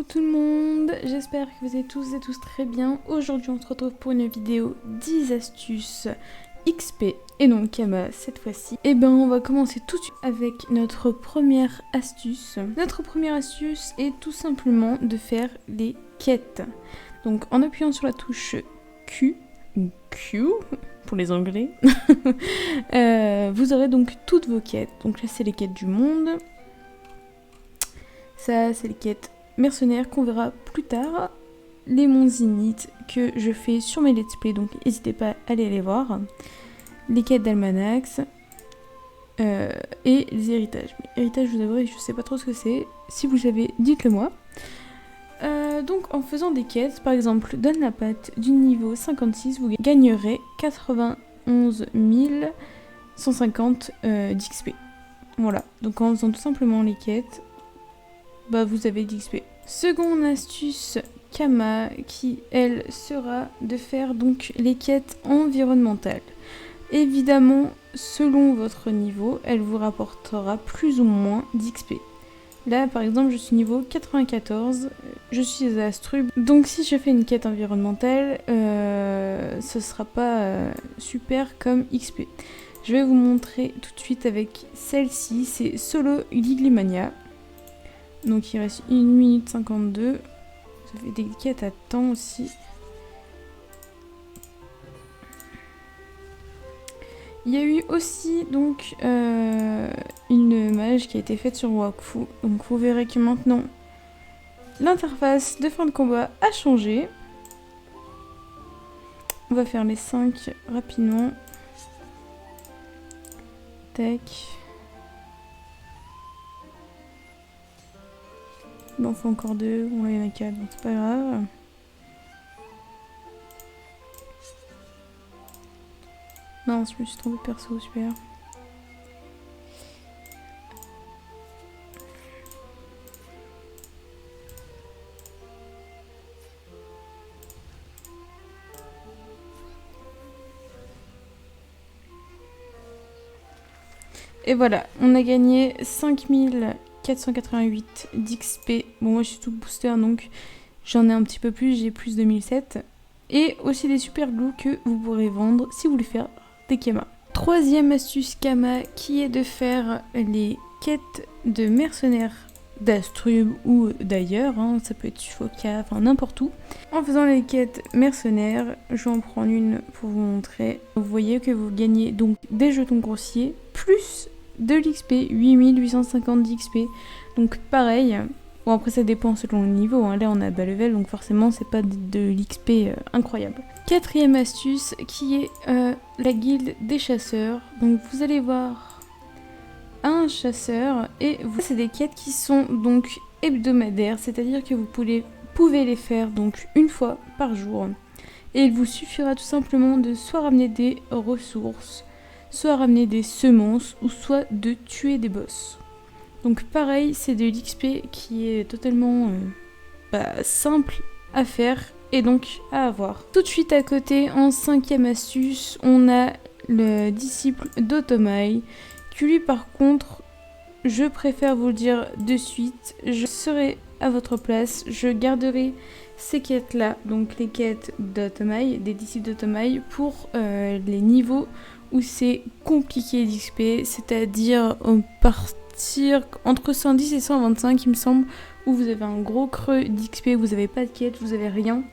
tout le monde, j'espère que vous êtes tous et tous très bien. Aujourd'hui on se retrouve pour une vidéo 10 astuces XP et donc Kama cette fois-ci. Et ben on va commencer tout de suite avec notre première astuce. Notre première astuce est tout simplement de faire les quêtes. Donc en appuyant sur la touche Q ou Q pour les anglais, vous aurez donc toutes vos quêtes. Donc là c'est les quêtes du monde. Ça, c'est les quêtes mercenaires qu'on verra plus tard. Les monts Zenith que je fais sur mes let's play, donc n'hésitez pas à aller les voir. Les quêtes d'Almanax et les héritages. Mais héritages, je vous avouerai, je sais pas trop ce que c'est. Si vous savez, dites-le moi. Donc en faisant des quêtes, par exemple, donne la patte du niveau 56, vous gagnerez 91 150 d'XP. Voilà, donc en faisant tout simplement les quêtes, bah vous avez d'XP. Seconde astuce Kama qui elle sera de faire donc les quêtes environnementales. Évidemment selon votre niveau elle vous rapportera plus ou moins d'XP. Là par exemple je suis niveau 94, je suis à Astrub, donc si je fais une quête environnementale ce sera pas super comme XP. Je vais vous montrer tout de suite avec celle-ci, c'est Solo Giglimania. Donc il reste 1 minute 52. Ça fait des quêtes à temps aussi. Il y a eu aussi donc une mage qui a été faite sur Wakfu. Donc vous verrez que maintenant l'interface de fin de combat a changé. On va faire les 5 rapidement. Tac. Bon, on fait encore 2, bon là il y en a 4, donc c'est pas grave. Mince, je me suis trompée de perso, super. Et voilà, on a gagné 5488 d'XP. Bon, moi je suis tout booster donc j'en ai un petit peu plus, j'ai plus de 1007. Et aussi des super glues que vous pourrez vendre si vous voulez faire des Kama. Troisième astuce Kama qui est de faire les quêtes de mercenaires d'Astrub ou d'ailleurs, hein, ça peut être Shufoka, enfin n'importe où. En faisant les quêtes mercenaires, je vais en prendre une pour vous montrer. Vous voyez que vous gagnez donc des jetons grossiers plus de l'XP, 8850 d'XP. Donc pareil, bon après ça dépend selon le niveau, hein. Là on a bas level donc forcément c'est pas de l'XP incroyable. Quatrième astuce qui est la guilde des chasseurs. Donc vous allez voir un chasseur et c'est des quêtes qui sont donc hebdomadaires, c'est-à-dire que vous pouvez les faire donc une fois par jour. Et il vous suffira tout simplement de soit ramener des ressources, soit ramener des semences ou soit de tuer des boss. Donc pareil, c'est de l'XP qui est totalement simple à faire et donc à avoir. Tout de suite à côté, en cinquième astuce, on a le disciple d'Otomai qui lui par contre, je préfère vous le dire de suite, je serai à votre place, je garderai ces quêtes là, donc les quêtes d'Otomai, des disciples d'Otomai pour les niveaux où c'est compliqué d'XP, c'est-à-dire partir entre 110 et 125 il me semble, où vous avez un gros creux d'XP, vous n'avez pas de quête, vous avez rien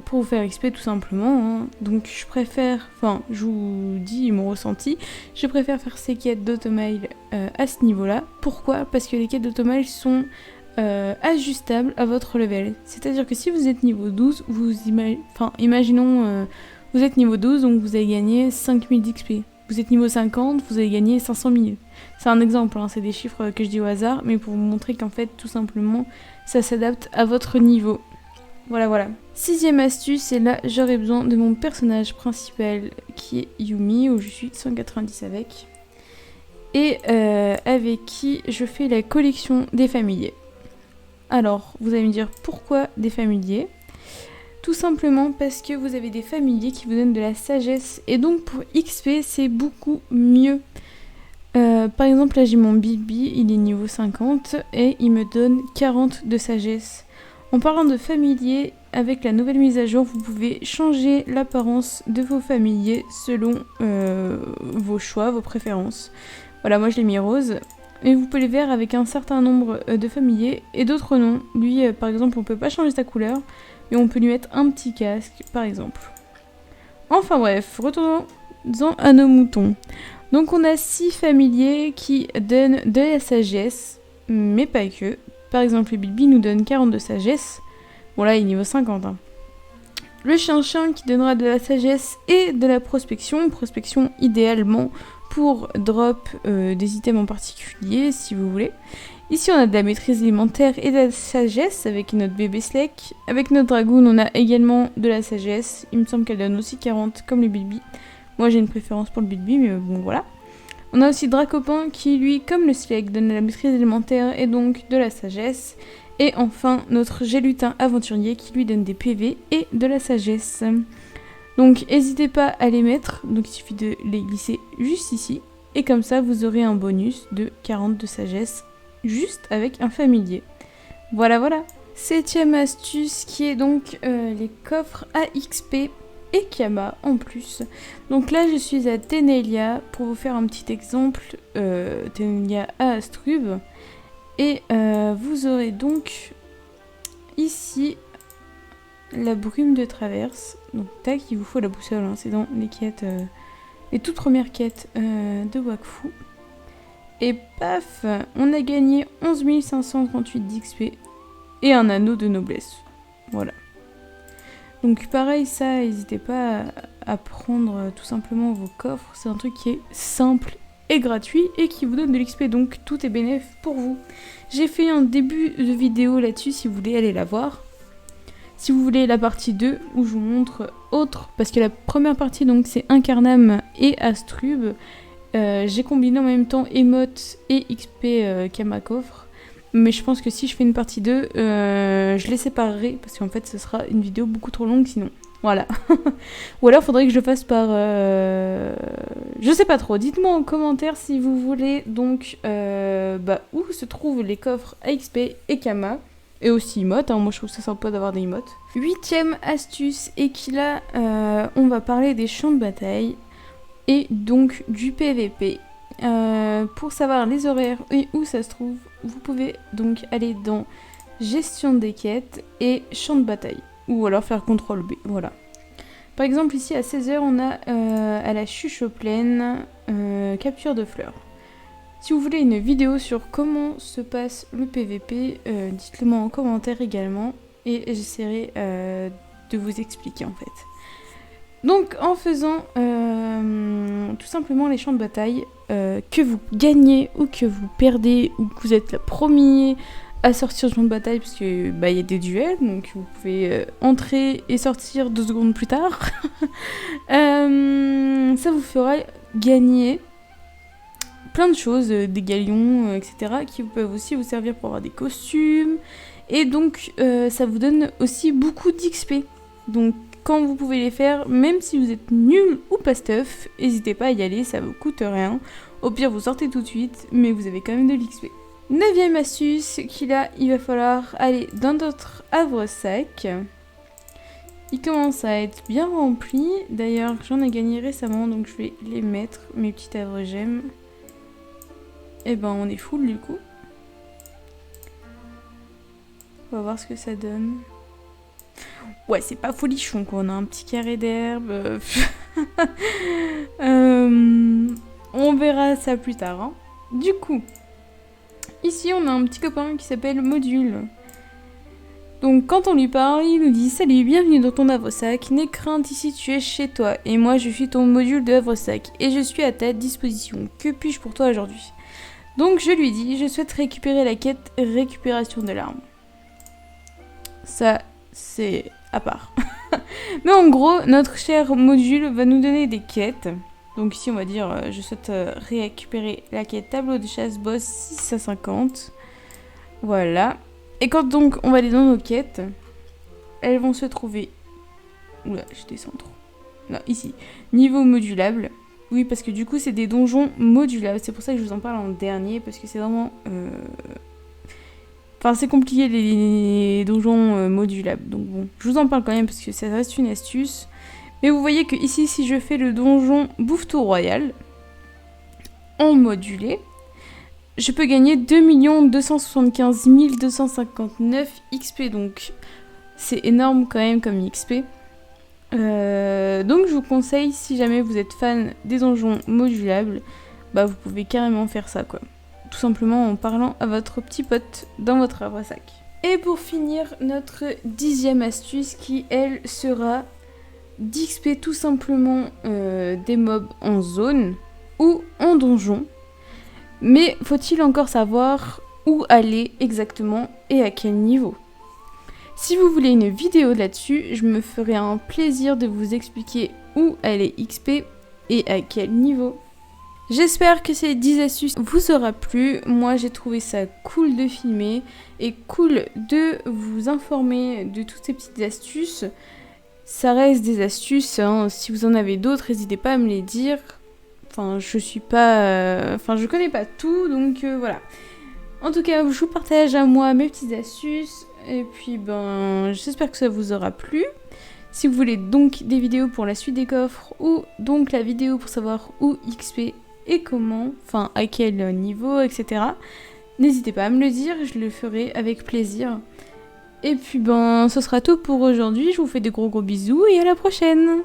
pour vous faire XP tout simplement, hein. Donc je préfère, enfin je vous dis mon ressenti, je préfère faire ces quêtes d'Automail à ce niveau-là. Pourquoi ? Parce que les quêtes d'Automail sont ajustables à votre level. C'est-à-dire que si vous êtes niveau 12, imaginons vous êtes niveau 12, donc vous allez gagner 5000 d'XP. Vous êtes niveau 50, vous allez gagner 500 000. C'est un exemple, hein, c'est des chiffres que je dis au hasard, mais pour vous montrer qu'en fait, tout simplement, ça s'adapte à votre niveau. Voilà. Sixième astuce, et là, j'aurai besoin de mon personnage principal, qui est Yumi, où je suis 190 avec. Et avec qui je fais la collection des familiers. Alors, vous allez me dire, pourquoi des familiers ? Tout simplement parce que vous avez des familiers qui vous donnent de la sagesse et donc pour XP c'est beaucoup mieux. Par exemple, là j'ai mon Bibi, il est niveau 50 et il me donne 40 de sagesse. En parlant de familiers, avec la nouvelle mise à jour, vous pouvez changer l'apparence de vos familiers selon vos choix, vos préférences. Voilà, moi je l'ai mis rose. Et vous pouvez les faire avec un certain nombre de familiers et d'autres non. Lui, par exemple, on peut pas changer sa couleur, mais on peut lui mettre un petit casque, par exemple. Enfin bref, retournons à nos moutons. Donc on a 6 familiers qui donnent de la sagesse, mais pas que. Par exemple, le Bibi nous donne 40 de sagesse. Bon là, il est niveau 50. Hein. Le chien-chien qui donnera de la sagesse et de la prospection. Prospection idéalement pour drop des items en particulier, si vous voulez. Ici, on a de la maîtrise élémentaire et de la sagesse avec notre bébé Slek. Avec notre dragoon, on a également de la sagesse. Il me semble qu'elle donne aussi 40 comme le Bibi. Moi, j'ai une préférence pour le Bibi, mais bon, voilà. On a aussi Dracopin qui, lui, comme le Slek, donne de la maîtrise élémentaire et donc de la sagesse. Et enfin, notre Gélutin aventurier qui lui donne des PV et de la sagesse. Donc, n'hésitez pas à les mettre. Donc, il suffit de les glisser juste ici. Et comme ça, vous aurez un bonus de 40 de sagesse juste avec un familier. Voilà, voilà. 7ème astuce qui est donc les coffres AXP et Kama en plus. Donc là, je suis à Tenelia pour vous faire un petit exemple. Tenelia à Astrub. Et vous aurez donc ici la brume de traverse. Donc tac, il vous faut la boussole, hein. C'est dans les quêtes, les toutes premières quêtes de Wakfu. Et paf, on a gagné 11 538 d'XP et un anneau de noblesse. Voilà. Donc pareil, ça, n'hésitez pas à prendre tout simplement vos coffres. C'est un truc qui est simple et gratuit et qui vous donne de l'XP, donc tout est bénéf pour vous. J'ai fait un début de vidéo là-dessus si vous voulez aller la voir. Si vous voulez la partie 2 où je vous montre autre, parce que la première partie donc c'est Incarnam et Astrub. J'ai combiné en même temps Emote et XP Kama coffre. Mais je pense que si je fais une partie 2, je les séparerai parce qu'en fait ce sera une vidéo beaucoup trop longue sinon. Voilà. Ou alors faudrait que je le fasse par... Je sais pas trop. Dites-moi en commentaire si vous voulez donc où se trouvent les coffres AXP et Kama. Et aussi emote, hein. Moi je trouve ça sympa d'avoir des emotes. 8ème astuce, et qui là on va parler des champs de bataille et donc du PVP. Pour savoir les horaires et où ça se trouve, vous pouvez donc aller dans gestion des quêtes et champ de bataille. Ou alors faire CTRL B, voilà. Par exemple ici à 16h on a à la Chuchoplaine capture de fleurs. Si vous voulez une vidéo sur comment se passe le PVP, dites-le moi en commentaire également et j'essaierai de vous expliquer en fait. Donc en faisant tout simplement les champs de bataille, que vous gagnez ou que vous perdez ou que vous êtes le premier à sortir du champ de bataille parce que y a des duels, donc vous pouvez entrer et sortir 2 secondes plus tard. Ça vous fera gagner plein de choses, des galions, etc. qui peuvent aussi vous servir pour avoir des costumes. Et donc ça vous donne aussi beaucoup d'XP. Donc quand vous pouvez les faire, même si vous êtes nul ou pas stuff, n'hésitez pas à y aller, ça vous coûte rien. Au pire vous sortez tout de suite, mais vous avez quand même de l'XP. 9ème astuce, qui là, il va falloir aller dans notre havre-sac. Il commence à être bien rempli. D'ailleurs, j'en ai gagné récemment, donc je vais les mettre, mes petits havres-gemmes. Et ben, on est full du coup. On va voir ce que ça donne. Ouais, c'est pas folichon, quoi. On a un petit carré d'herbe. On verra ça plus tard. Hein. Du coup... Ici, on a un petit copain qui s'appelle Module. Donc, quand on lui parle, il nous dit « Salut, bienvenue dans ton havre-sac. N'aie crainte, ici tu es chez toi. Et moi, je suis ton module de havre-sac. Et je suis à ta disposition. Que puis-je pour toi aujourd'hui ?» Donc, je lui dis « Je souhaite récupérer la quête récupération de l'arme. » Ça, c'est à part. Mais en gros, notre cher module va nous donner des quêtes. Donc ici, on va dire, je souhaite récupérer la quête tableau de chasse boss 6 à 50. Voilà. Et quand donc on va aller dans nos quêtes, elles vont se trouver... Oula, je descends trop. Là, ici. Niveau modulable. Oui, parce que du coup, c'est des donjons modulables. C'est pour ça que je vous en parle en dernier, parce que c'est vraiment... Enfin, c'est compliqué les donjons modulables. Donc bon, je vous en parle quand même, parce que ça reste une astuce. Mais vous voyez que ici, si je fais le donjon Bouffetot Royal, en modulé, je peux gagner 2 275 259 XP. Donc, c'est énorme quand même comme XP. Donc je vous conseille, si jamais vous êtes fan des donjons modulables, bah vous pouvez carrément faire ça quoi. Tout simplement en parlant à votre petit pote dans votre arbre à sac. Et pour finir, notre 10e astuce qui elle sera d'XP tout simplement des mobs en zone ou en donjon. Mais faut-il encore savoir où aller exactement et à quel niveau ? Si vous voulez une vidéo là-dessus, je me ferai un plaisir de vous expliquer où aller XP et à quel niveau. J'espère que ces 10 astuces vous aura plu. Moi, j'ai trouvé ça cool de filmer et cool de vous informer de toutes ces petites astuces. Ça reste des astuces, hein. Si vous en avez d'autres, n'hésitez pas à me les dire. Enfin, je connais pas tout, donc voilà. En tout cas, je vous partage à moi mes petites astuces. Et puis, j'espère que ça vous aura plu. Si vous voulez donc des vidéos pour la suite des coffres ou donc la vidéo pour savoir où XP et comment, enfin à quel niveau, etc. N'hésitez pas à me le dire, je le ferai avec plaisir. Et puis, ce sera tout pour aujourd'hui. Je vous fais des gros bisous et à la prochaine!